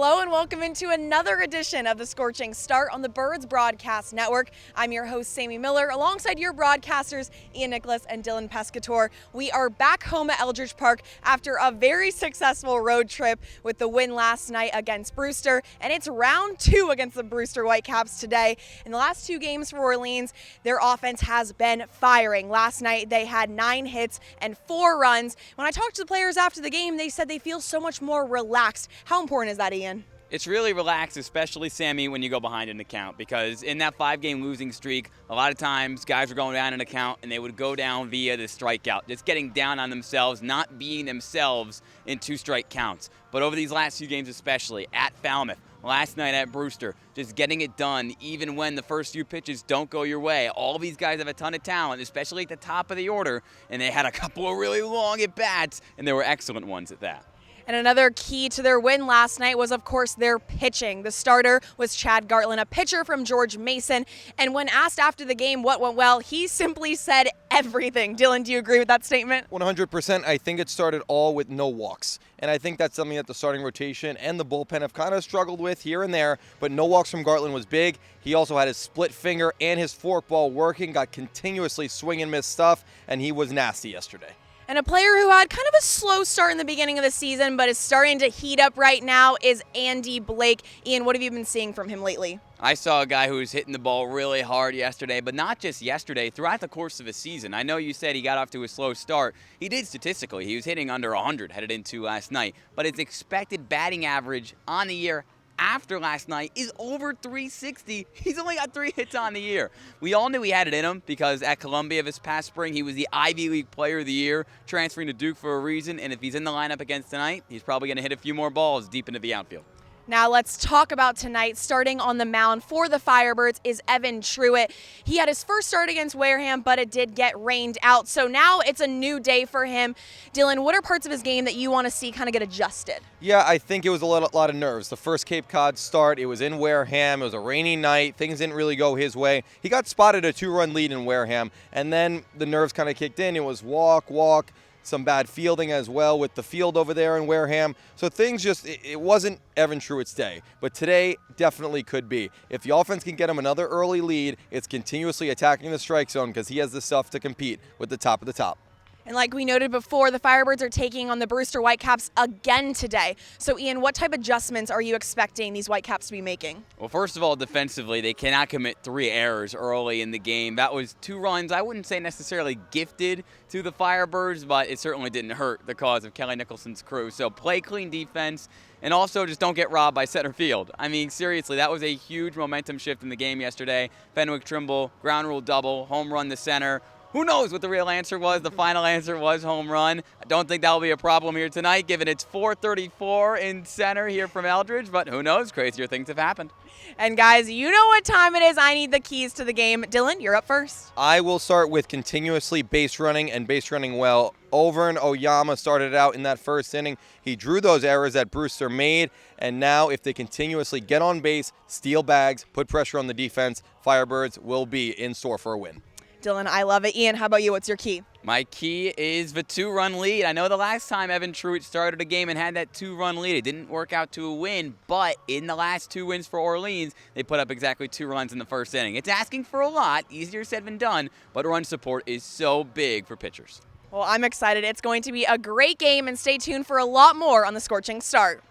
Hello and welcome into another edition of the Scorching Start on the Birds Broadcast Network. I'm your host, Sammy Miller, alongside your broadcasters, Ian Nicholas and Dylan Pescatore. We are back home at Eldridge Park after a very successful road trip with the win last night against Brewster, and it's round 2 against the Brewster Whitecaps today. In the last 2 games for Orleans, their offense has been firing. Last night, they had 9 hits and 4 runs. When I talked to the players after the game, they said they feel so much more relaxed. How important is that, Ian? It's really relaxed, especially, Sammy, when you go behind an account, because in that 5-game losing streak, a lot of times guys were going down an account and they would go down via the strikeout, just getting down on themselves, not being themselves in 2-strike counts. But over these last few games, especially at Falmouth, last night at Brewster, just getting it done even when the first few pitches don't go your way. All these guys have a ton of talent, especially at the top of the order, and they had a couple of really long at-bats, and they were excellent ones at that. And another key to their win last night was, of course, their pitching. The starter was Chad Gartland, a pitcher from George Mason. And when asked after the game what went well, he simply said everything. Dylan, do you agree with that statement? 100%. I think it started all with no walks. And I think that's something that the starting rotation and the bullpen have kind of struggled with here and there. But no walks from Gartland was big. He also had his split finger and his forkball working, got continuously swing and miss stuff, and he was nasty yesterday. And a player who had kind of a slow start in the beginning of the season but is starting to heat up right now is Andy Blake. Ian, what have you been seeing from him lately? I saw a guy who was hitting the ball really hard yesterday, but not just yesterday, throughout the course of the season. I know you said he got off to a slow start. He did statistically. He was hitting under 100 headed into last night, but his expected batting average on the year after last night is over 360. He's only got 3 hits on the year. We all knew he had it in him because at Columbia this past spring, he was the Ivy League Player of the Year, transferring to Duke for a reason, and if he's in the lineup against tonight, he's probably going to hit a few more balls deep into the outfield. Now let's talk about tonight. Starting on the mound for the Firebirds is Evan Truitt. He had his first start against Wareham, but it did get rained out. So now it's a new day for him. Dylan, what are parts of his game that you want to see kind of get adjusted? Yeah, I think it was a lot of nerves. The first Cape Cod start, it was in Wareham. It was a rainy night. Things didn't really go his way. He got spotted a 2-run lead in Wareham, and then the nerves kind of kicked in. It was walk, some bad fielding as well with the field over there in Wareham. So things just, it wasn't Evan Truitt's day. But today definitely could be. If the offense can get him another early lead, it's continuously attacking the strike zone because he has the stuff to compete with the top of the top. And like we noted before, the Firebirds are taking on the Brewster Whitecaps again today. So Ian, what type of adjustments are you expecting these Whitecaps to be making? Well, first of all, defensively, they cannot commit 3 errors early in the game. That was 2 runs, I wouldn't say necessarily gifted to the Firebirds, but it certainly didn't hurt the cause of Kelly Nicholson's crew. So play clean defense, and also just don't get robbed by center field. I mean, seriously, that was a huge momentum shift in the game yesterday. Fenwick Trimble, ground rule double, home run to center. Who knows what the real answer was? The final answer was home run. I don't think that will be a problem here tonight, given it's 434 in center here from Eldridge, but who knows? Crazier things have happened. And guys, you know what time it is. I need the keys to the game. Dylan, you're up first. I will start with continuously base running and base running well. Overn Oyama started out in that first inning. He drew those errors that Brewster made, and now if they continuously get on base, steal bags, put pressure on the defense, Firebirds will be in store for a win. Dylan, I love it. Ian, how about you? What's your key? My key is the 2-run lead. I know the last time Evan Truitt started a game and had that 2-run lead, it didn't work out to a win, but in the last 2 wins for Orleans, they put up exactly 2 runs in the first inning. It's asking for a lot, easier said than done, but run support is so big for pitchers. Well, I'm excited. It's going to be a great game, and stay tuned for a lot more on the Scorching Start.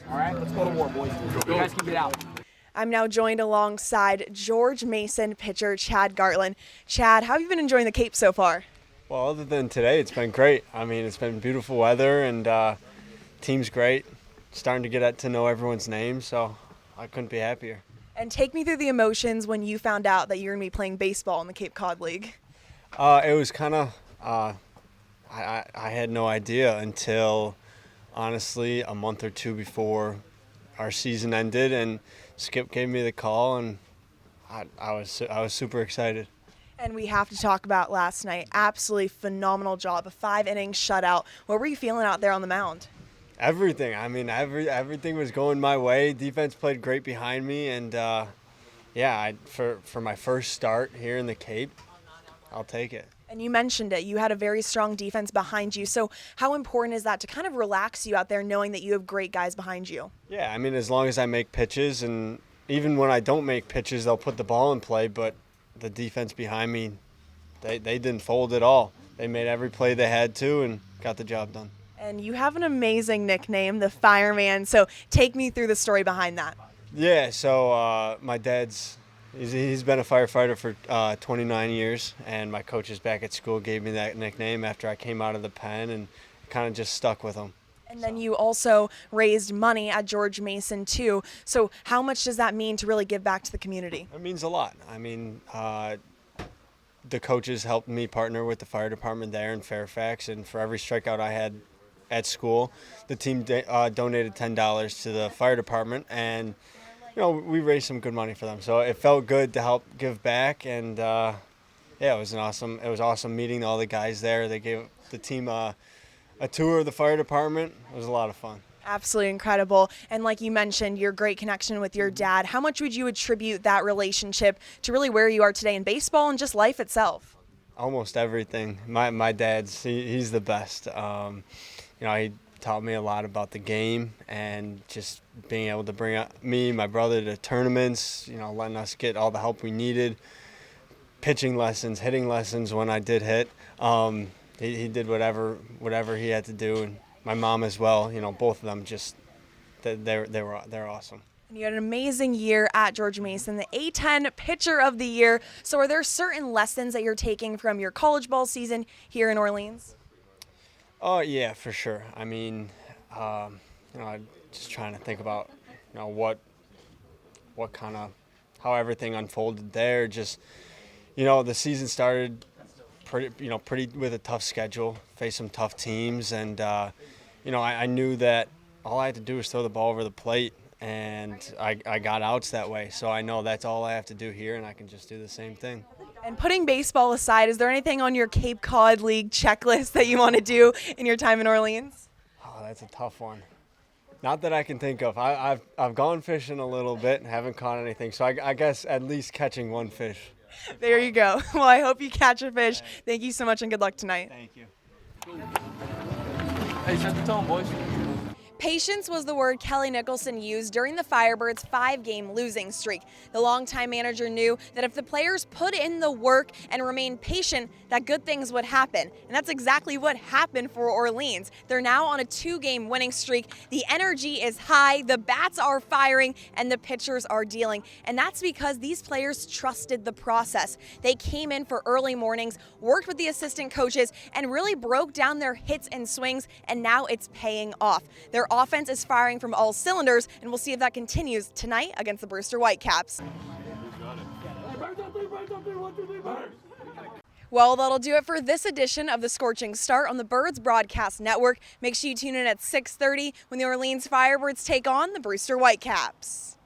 All right, let's go to war, boys. You guys keep it out. I'm now joined alongside George Mason pitcher Chad Gartland. Chad, how have you been enjoying the Cape so far? Well, other than today, it's been great. I mean, it's been beautiful weather, and team's great. Starting to get to know everyone's names, so I couldn't be happier. And take me through the emotions when you found out that you're going to be playing baseball in the Cape Cod League. It was kind of, I had no idea until, honestly, a month or 2 before our season ended, and Skip gave me the call, and I was super excited. And we have to talk about last night. Absolutely phenomenal job, a 5-inning shutout. What were you feeling out there on the mound? Everything. I mean, everything was going my way. Defense played great behind me, and for my first start here in the Cape, I'll take it. And you mentioned it, you had a very strong defense behind you. So how important is that to kind of relax you out there knowing that you have great guys behind you? Yeah, I mean, as long as I make pitches, and even when I don't make pitches, they'll put the ball in play, but the defense behind me, they didn't fold at all. They made every play they had to and got the job done. And you have an amazing nickname, the Fireman. So take me through the story behind that. Yeah, so my dad's, he's been a firefighter for 29 years, and my coaches back at school gave me that nickname after I came out of the pen, and kind of just stuck with them. And then you also raised money at George Mason too. So how much does that mean to really give back to the community? It means a lot. I mean, the coaches helped me partner with the fire department there in Fairfax, and for every strikeout I had at school, the team donated $10 to the fire department, and we raised some good money for them. So it felt good to help give back, and yeah, it was awesome meeting all the guys there. They gave the team a tour of the fire department. It was a lot of fun. Absolutely incredible. And like you mentioned, your great connection with your dad. How much would you attribute that relationship to really where you are today in baseball and just life itself? Almost everything. My dad's, he's the best. He taught me a lot about the game, and just being able to bring me, my brother, to tournaments, letting us get all the help we needed, pitching lessons, hitting lessons when I did hit. He did whatever he had to do, and my mom as well. Both of them they're awesome. And you had an amazing year at George Mason, the A10 Pitcher of the Year. So are there certain lessons that you're taking from your college ball season here in Orleans? Oh yeah, for sure. I mean, I'm just trying to think about, what kind of, how everything unfolded there. Just, the season started pretty with a tough schedule, faced some tough teams, and I knew that all I had to do was throw the ball over the plate, and I got outs that way. So I know that's all I have to do here, and I can just do the same thing. And putting baseball aside, is there anything on your Cape Cod League checklist that you want to do in your time in Orleans? Oh, that's a tough one. Not that I can think of. I've gone fishing a little bit and haven't caught anything, so I guess at least catching one fish. There you go. Well, I hope you catch a fish. Thank you so much and good luck tonight. Thank you. Hey, set the tone, boys. Patience was the word Kelly Nicholson used during the Firebirds' 5-game losing streak. The longtime manager knew that if the players put in the work and remained patient, that good things would happen. And that's exactly what happened for Orleans. They're now on a 2-game winning streak. The energy is high, the bats are firing, and the pitchers are dealing. And that's because these players trusted the process. They came in for early mornings, worked with the assistant coaches, and really broke down their hits and swings, and now it's paying off. Their offense is firing from all cylinders, and we'll see if that continues tonight against the Brewster Whitecaps. Well, that'll do it for this edition of the Scorching Start on the Birds Broadcast Network. Make sure you tune in at 6:30 when the Orleans Firebirds take on the Brewster Whitecaps.